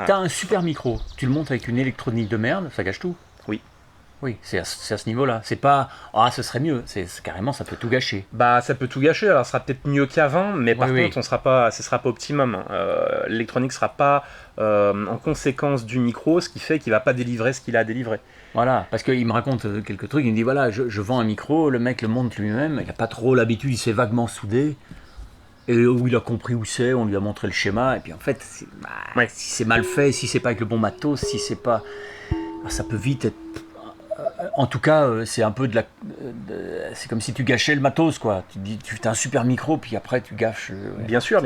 T'as un super micro, tu le montes avec une électronique de merde, ça gâche tout. Oui. Oui, c'est à ce niveau-là. C'est pas ce serait mieux. Carrément, ça peut tout gâcher. Bah, ça peut tout gâcher. Alors, ce sera peut-être mieux qu'avant, mais par Oui. contre, ce sera pas optimum. L'électronique sera pas en conséquence du micro, ce qui fait qu'il va pas délivrer ce qu'il a à délivrer. Voilà, parce qu'il me raconte quelques trucs. Il me dit voilà, je vends un micro, le mec le monte lui-même. Il a pas trop l'habitude, il s'est vaguement soudé. Et où il a compris où c'est, on lui a montré le schéma. Et puis en fait, si c'est mal fait, si c'est pas avec le bon matos, si c'est pas, ça peut vite être. En tout cas, c'est un peu c'est comme si tu gâchais le matos, quoi. Tu dis, tu as un super micro, puis après tu gâches. Bien sûr.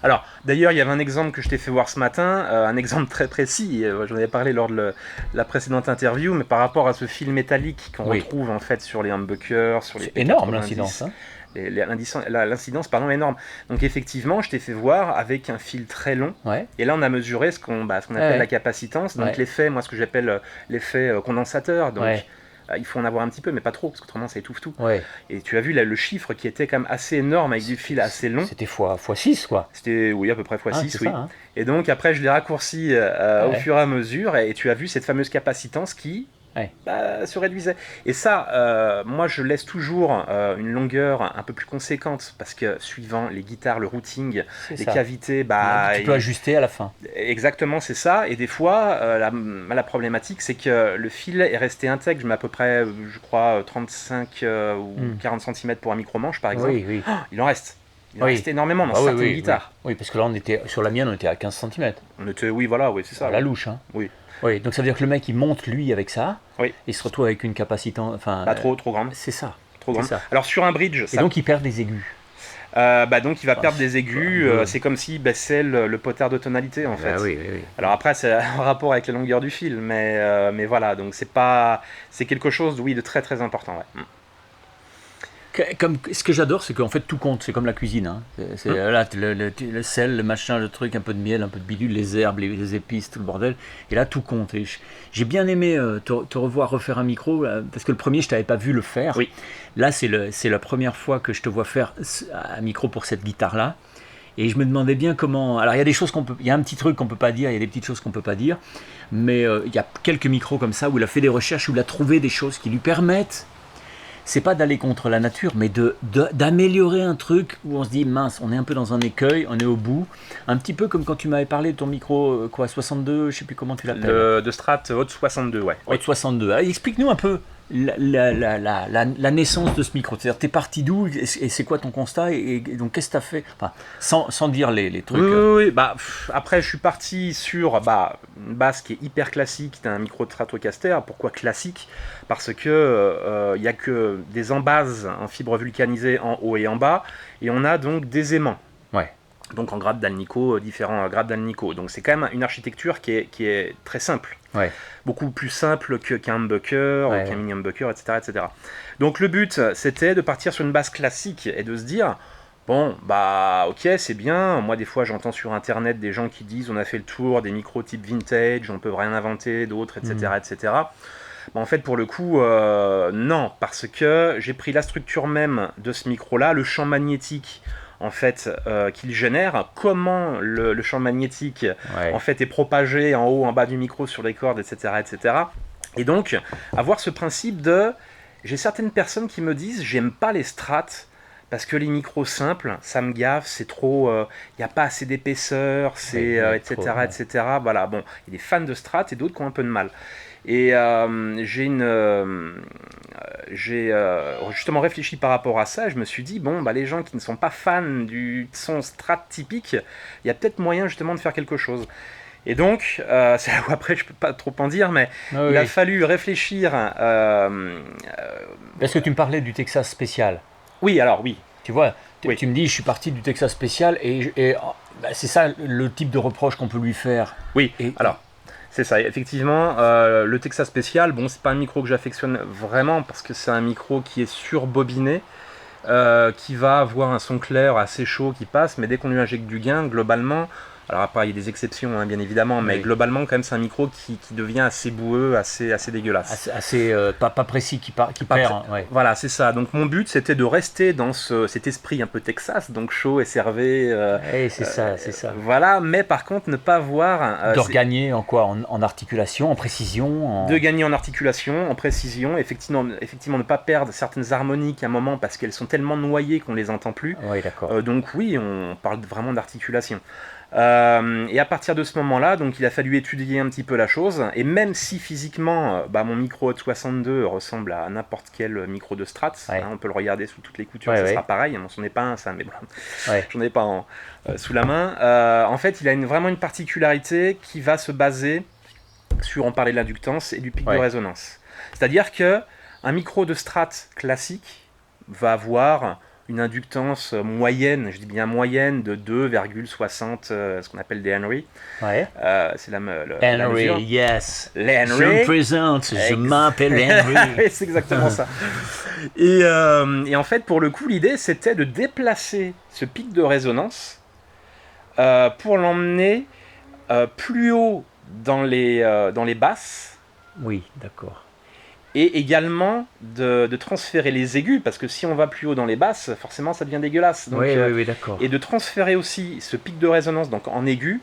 Alors, d'ailleurs, il y avait un exemple que je t'ai fait voir ce matin, un exemple très précis. J'en avais parlé lors de la précédente interview, mais par rapport à ce fil métallique qu'on retrouve en fait sur les humbuckers, sur les. C'est énorme l'incidence. Hein. L'incidence est énorme. Donc effectivement, je t'ai fait voir avec un fil très long. Ouais. Et là, on a mesuré ce qu'on appelle la capacitance. Donc l'effet, moi ce que j'appelle l'effet condensateur. Donc il faut en avoir un petit peu, mais pas trop, parce qu'autrement ça étouffe tout. Ouais. Et tu as vu là, le chiffre qui était quand même assez énorme avec du fil assez long. C'était x6 quoi. C'était à peu près x6, oui. Ça, hein. Et donc après, je l'ai raccourci au fur et à mesure. Et tu as vu cette fameuse capacitance qui se réduisait. Et ça, moi je laisse toujours une longueur un peu plus conséquente parce que suivant les guitares, le routing, les cavités, tu peux ajuster à la fin. Exactement, c'est ça. Et des fois, la problématique, c'est que le fil est resté intègre. Je mets à peu près, je crois, 35 ou 40 cm pour un micro-manche, par exemple. Oui. Il en reste. Il en reste énormément dans certaines guitares. Oui, parce que là, sur la mienne, on était à 15 cm. C'est ça. La louche, hein. Oui, donc ça veut dire que le mec il monte lui avec ça, et il se retrouve avec une capacitance. Trop grande. C'est ça. Trop grande. Alors sur un bridge. Et donc il perd des aigus. Donc il va perdre des aigus, c'est comme s'il baissait le potard de tonalité en fait. Oui. Alors après c'est en rapport avec la longueur du fil, mais voilà, donc c'est quelque chose de très très important. Ouais. Ce que j'adore, c'est qu'en fait tout compte, c'est comme la cuisine. Hein. Là, le sel, le machin, le truc, un peu de miel, un peu de bidule, les herbes, les épices, tout le bordel. Et là, tout compte. Et j'ai bien aimé te revoir refaire un micro, parce que le premier, je t'avais pas vu le faire. Oui. Là, c'est la première fois que je te vois faire un micro pour cette guitare-là. Et je me demandais bien comment. Alors, il y a des choses il y a un petit truc qu'on peut pas dire, il y a des petites choses qu'on peut pas dire. Mais il y a quelques micros comme ça où il a fait des recherches, où il a trouvé des choses qui lui permettent. C'est pas d'aller contre la nature, mais d'améliorer un truc où on se dit mince, on est un peu dans un écueil, on est au bout. Un petit peu comme quand tu m'avais parlé de ton micro 62, je sais plus comment tu l'appelles. De Strat Haute 62, ouais. Haute 62. Alors, explique-nous un peu la naissance de ce micro. C'est-à-dire, t'es parti d'où et c'est quoi ton constat et donc qu'est-ce que t'as fait, enfin, sans dire les trucs. Oui. Après, je suis parti sur une basse qui est hyper classique, d'un micro de Stratocaster. Pourquoi classique ? Parce que il y a que des embases en fibre vulcanisée en haut et en bas, et on a donc des aimants. Ouais. Donc en grade d'Alnico, différents grades d'Alnico. Donc c'est quand même une architecture qui est très simple. Ouais. Beaucoup plus simple qu'un humbucker, qu'un mini humbucker, etc. Donc le but, c'était de partir sur une base classique et de se dire, bon, ok, c'est bien. Moi, des fois, j'entends sur Internet des gens qui disent, on a fait le tour des micros type vintage, on peut rien inventer, d'autres, etc. En fait, pour le coup, non, parce que j'ai pris la structure même de ce micro-là, le champ magnétique, en fait, qu'il génère, comment le champ magnétique en fait est propagé en haut, en bas du micro, sur les cordes, etc. Et donc, avoir ce principe de... J'ai certaines personnes qui me disent, j'aime pas les strats, parce que les micros simples, ça me gaffe, c'est trop... Il n'y a pas assez d'épaisseur, etc. Voilà, bon, il y a des fans de strats et d'autres qui ont un peu de mal. Et j'ai justement réfléchi par rapport à ça. Je me suis dit, les gens qui ne sont pas fans du son strat typique, il y a peut-être moyen justement de faire quelque chose. Et donc, c'est là où après je peux pas trop en dire, mais il a fallu réfléchir. Est-ce que tu me parlais du Texas spécial ? Oui, alors oui. Tu vois, tu me dis, je suis parti du Texas spécial, et c'est ça le type de reproche qu'on peut lui faire. Oui, alors... C'est ça, effectivement, le Texas spécial, c'est pas un micro que j'affectionne vraiment parce que c'est un micro qui est surbobiné, qui va avoir un son clair assez chaud qui passe, mais dès qu'on lui injecte du gain, globalement, Alors après, il y a des exceptions, hein, bien évidemment, mais globalement, quand même, c'est un micro qui devient assez boueux, assez dégueulasse. Assez pas précis, qui perd. Ouais. Voilà, c'est ça. Donc mon but, c'était de rester dans cet esprit un peu Texas, donc chaud et cervé. C'est ça. Voilà, mais par contre, ne pas voir... de regagner en quoi, en articulation, en précision De gagner en articulation, en précision, effectivement ne pas perdre certaines harmoniques à un moment, parce qu'elles sont tellement noyées qu'on les entend plus. Oui, d'accord. Donc oui, on parle vraiment d'articulation. Et à partir de ce moment-là, donc il a fallu étudier un petit peu la chose, et même si physiquement, mon micro Hot 62 ressemble à n'importe quel micro de Strat, on peut le regarder sous toutes les coutures, ça sera pareil, bon, c'en est pas un ça, mais bon, j'en ai pas sous la main. En fait, il a vraiment une particularité qui va se baser sur, on parlait de l'inductance et du pic de résonance. C'est-à-dire que un micro de Strat classique va avoir une inductance moyenne, je dis bien moyenne, de 2,60, ce qu'on appelle des Henry. C'est la mesure. Henry, yes. Les Henry. Je me présente, je m'appelle Henry. C'est exactement ça. Et en fait, pour le coup, l'idée, c'était de déplacer ce pic de résonance pour l'emmener plus haut dans les basses. Oui, d'accord. Et également de transférer les aigus, parce que si on va plus haut dans les basses, forcément ça devient dégueulasse. Donc, oui, d'accord. Et de transférer aussi ce pic de résonance, donc en aigu,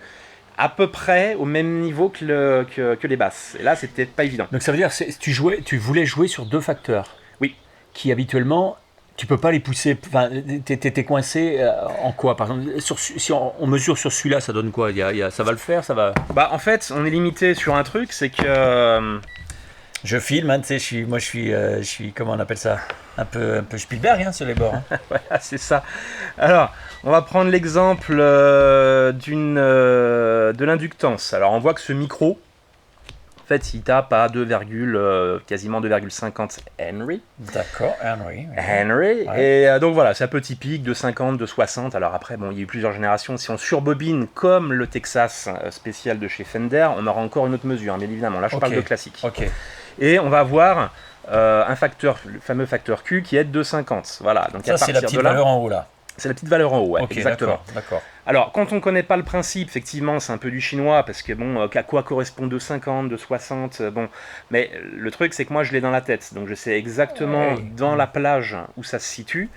à peu près au même niveau que les basses. Et là, c'était pas évident. Donc ça veut dire que tu voulais jouer sur deux facteurs. Oui. Qui habituellement, tu peux pas les pousser. Enfin, t'es coincé en quoi? Par exemple, si on mesure sur celui-là, ça donne quoi? Ça va le faire, ça va. En fait, on est limité sur un truc, c'est que je filme, hein, tu sais, je suis, comment on appelle ça, un peu Spielberg sur les bords. Hein. Voilà, c'est ça. Alors, on va prendre l'exemple de l'inductance. Alors, on voit que ce micro, en fait, il tape à quasiment 2,50 Henry. D'accord, Henry. Henry. Ouais. Et donc voilà, c'est un peu typique de 50, de 60. Alors après, il y a eu plusieurs générations. Si on surbobine comme le Texas spécial de chez Fender, on aura encore une autre mesure, bien évidemment. Là, je parle de classique. Et on va avoir un facteur, le fameux facteur Q, qui est de 2,50. Voilà. Donc ça, c'est la petite valeur en haut, là. C'est la petite valeur en haut, exactement. D'accord. Alors, quand on ne connaît pas le principe, effectivement, c'est un peu du chinois, parce que à quoi correspond 2,50, 2,60, mais le truc, c'est que moi, je l'ai dans la tête, donc je sais exactement dans la plage où ça se situe.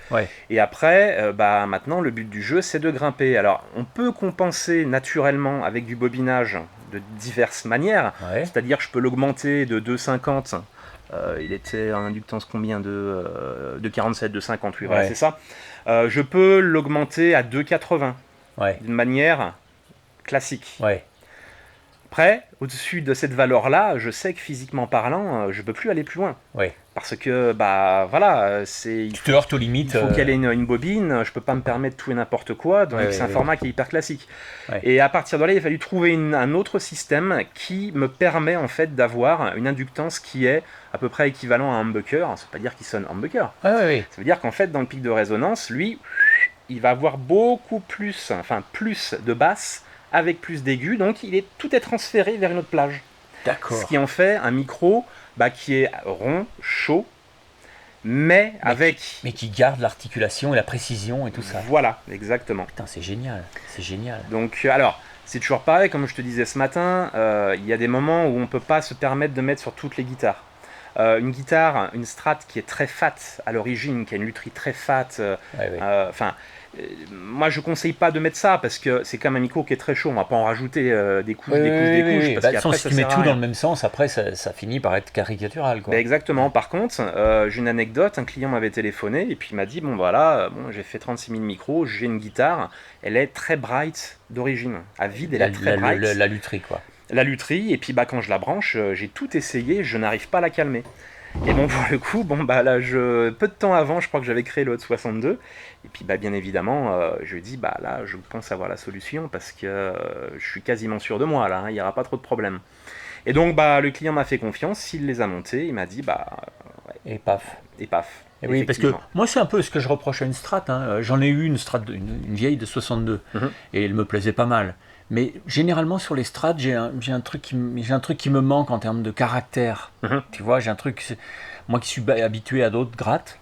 Et après, maintenant, le but du jeu, c'est de grimper. Alors, on peut compenser naturellement avec du bobinage de diverses manières, c'est-à-dire je peux l'augmenter de 2,50. Il était en inductance combien de 47, de 58, voilà, c'est ça. Je peux l'augmenter à 2,80 d'une manière classique. Après, au-dessus de cette valeur-là, je sais que physiquement parlant, je ne peux plus aller plus loin. Parce que, tu te heurtes aux limites. Il faut qu'elle ait une bobine, je ne peux pas me permettre tout et n'importe quoi, donc c'est un format qui est hyper classique. Et à partir de là, il a fallu trouver un autre système qui me permet en fait d'avoir une inductance qui est à peu près équivalent à un humbucker. Ça ne veut pas dire qu'il sonne humbucker. Ça veut dire qu'en fait, dans le pic de résonance, lui, il va avoir beaucoup plus de basses avec plus d'aigus, donc tout est transféré vers une autre plage. D'accord. Ce qui en fait un micro qui est rond, chaud, mais qui garde l'articulation et la précision et tout ça. Voilà, exactement. Putain, c'est génial. Donc, alors, c'est toujours pareil, comme je te disais ce matin, il y a des moments où on ne peut pas se permettre de mettre sur toutes les guitares. Une guitare, une Strat qui est très fat à l'origine, qui a une lutherie très fat, moi je conseille pas de mettre ça parce que c'est comme un micro qui est très chaud, on va pas en rajouter des couches, des couches. Parce si tu mets tout dans le même sens, après ça finit par être caricatural. Exactement. Par contre, j'ai une anecdote, un client m'avait téléphoné et puis il m'a dit j'ai fait 36 000 micros, j'ai une guitare, elle est très bright d'origine, à vide, elle est très bright. La lutherie quoi. La lutherie, et puis quand je la branche, j'ai tout essayé, je n'arrive pas à la calmer. Et pour le coup, peu de temps avant, je crois que j'avais créé le Hot 62, et puis bien évidemment, je lui ai dit, là, je pense avoir la solution, parce que je suis quasiment sûr de moi, là, il n'y aura pas trop de problèmes. Et donc, le client m'a fait confiance, il les a montés, il m'a dit, et paf. Et paf. Et oui, parce que moi, c'est un peu ce que je reproche à une Strat, hein. J'en ai eu une Strat, une vieille de 62, et elle me plaisait pas mal. Mais généralement sur les strats, j'ai un truc qui me manque en termes de caractère. Tu vois, j'ai un truc, moi qui suis habitué à d'autres grattes,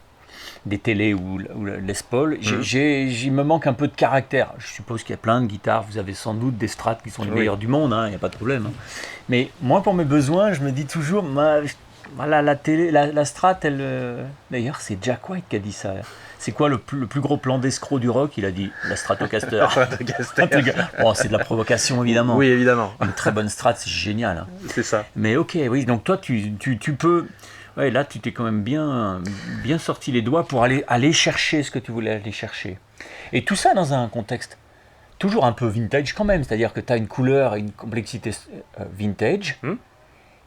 des télés ou Les Paul, il me manque un peu de caractère. Je suppose qu'il y a plein de guitares, vous avez sans doute des Strats qui sont les meilleures du monde, il n'y a pas de problème. Mais moi, pour mes besoins, je me dis toujours, voilà, la Strat, d'ailleurs, c'est Jack White qui a dit ça. C'est quoi le plus gros plan d'escroc du rock? Il a dit la Stratocaster. Bon, c'est de la provocation, évidemment. Oui, évidemment. Une très bonne Strat, c'est génial. C'est ça. Mais ok, oui, donc toi, tu peux... Ouais, là, tu t'es quand même bien sorti les doigts pour aller chercher ce que tu voulais aller chercher. Et tout ça dans un contexte toujours un peu vintage quand même, c'est-à-dire que tu as une couleur et une complexité vintage,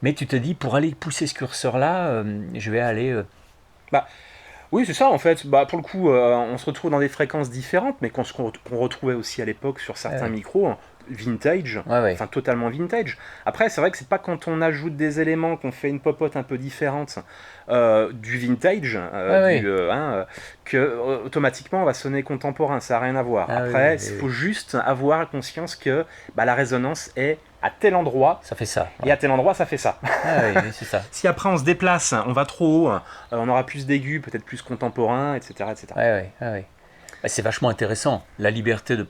mais tu te dis, pour aller pousser ce curseur-là, je vais aller... Oui, c'est ça en fait. Pour le coup, on se retrouve dans des fréquences différentes, mais qu'on retrouvait aussi à l'époque sur certains micros, vintage, enfin totalement vintage. Après, c'est vrai que c'est pas quand on ajoute des éléments, qu'on fait une popote un peu différente du vintage, que automatiquement on va sonner contemporain. Ça n'a rien à voir. Après, il faut juste avoir conscience que la résonance est à tel endroit, ça fait ça. Et à tel endroit, ça fait ça. C'est ça. Si après on se déplace, on va trop haut, on aura plus d'aigus, peut-être plus contemporain, etc. C'est vachement intéressant, la liberté de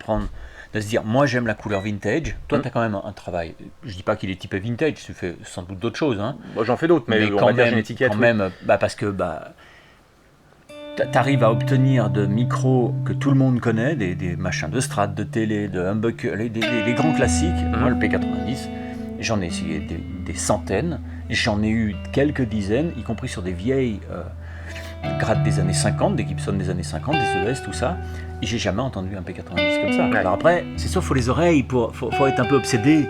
se dire, moi j'aime la couleur vintage, toi tu as quand même un travail, je dis pas qu'il est typé vintage, tu fais sans doute d'autres choses. J'en fais d'autres, mais quand on va même, dire une étiquette. Quand même, parce que t'arrives à obtenir de micros que tout le monde connaît, des machins de Strat, de télé, de humbucker, des grands classiques. Moi, le P90, j'en ai essayé des centaines, j'en ai eu quelques dizaines, y compris sur des vieilles grades des années 50, des Gibson des années 50, des ES, tout ça, et j'ai jamais entendu un P90 comme ça. Alors après, c'est sûr, faut les oreilles, faut être un peu obsédé.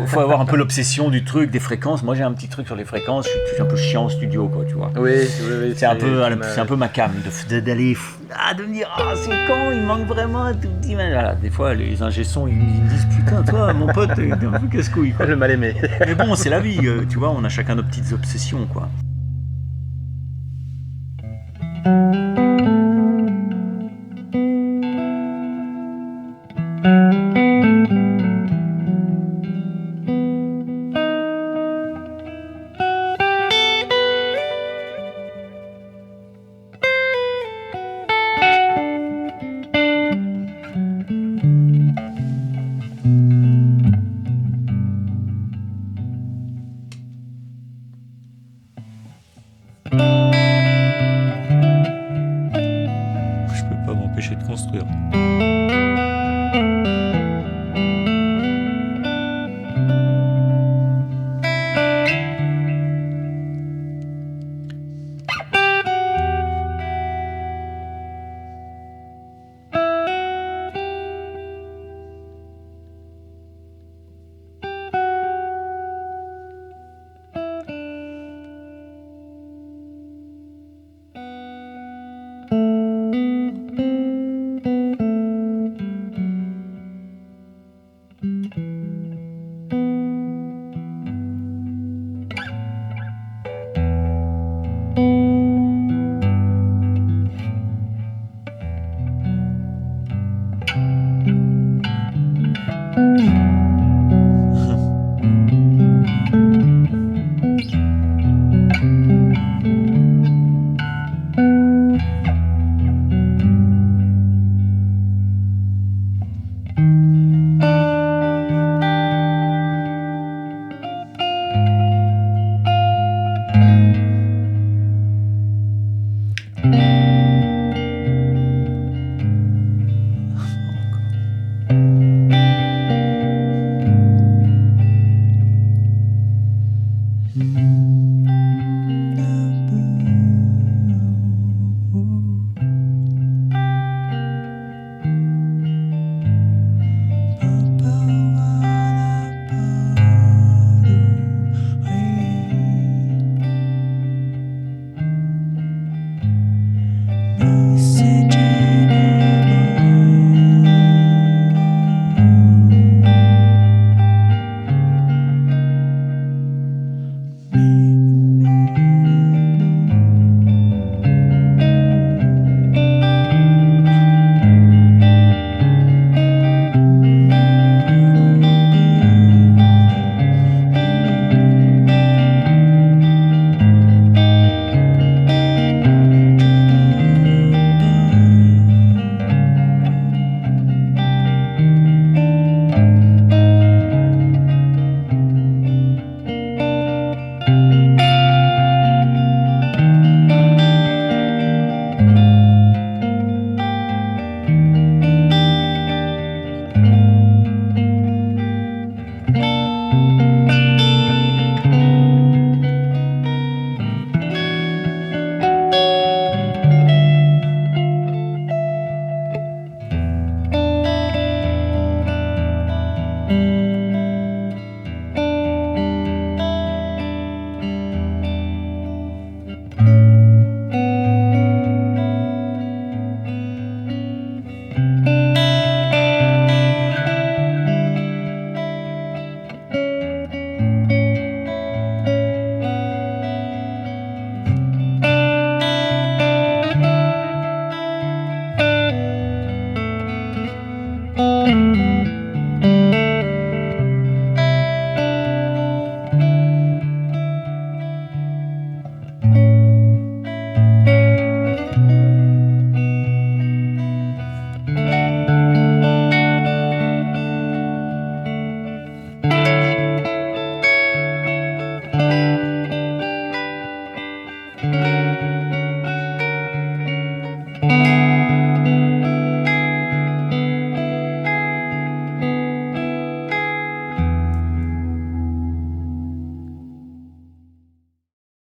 Faut avoir un peu l'obsession du truc, des fréquences. Moi j'ai un petit truc sur les fréquences, je suis un peu chiant en studio, quoi, tu vois. Oui, c'est un peu ma cam, d'aller de me dire, c'est quand, il manque vraiment un tout petit... Voilà, des fois les ingé-sons ils me disent, putain, toi mon pote, t'es un peu casse-couille, quoi. Le mal aimé. Mais bon, c'est la vie, tu vois, on a chacun nos petites obsessions, quoi. Bye.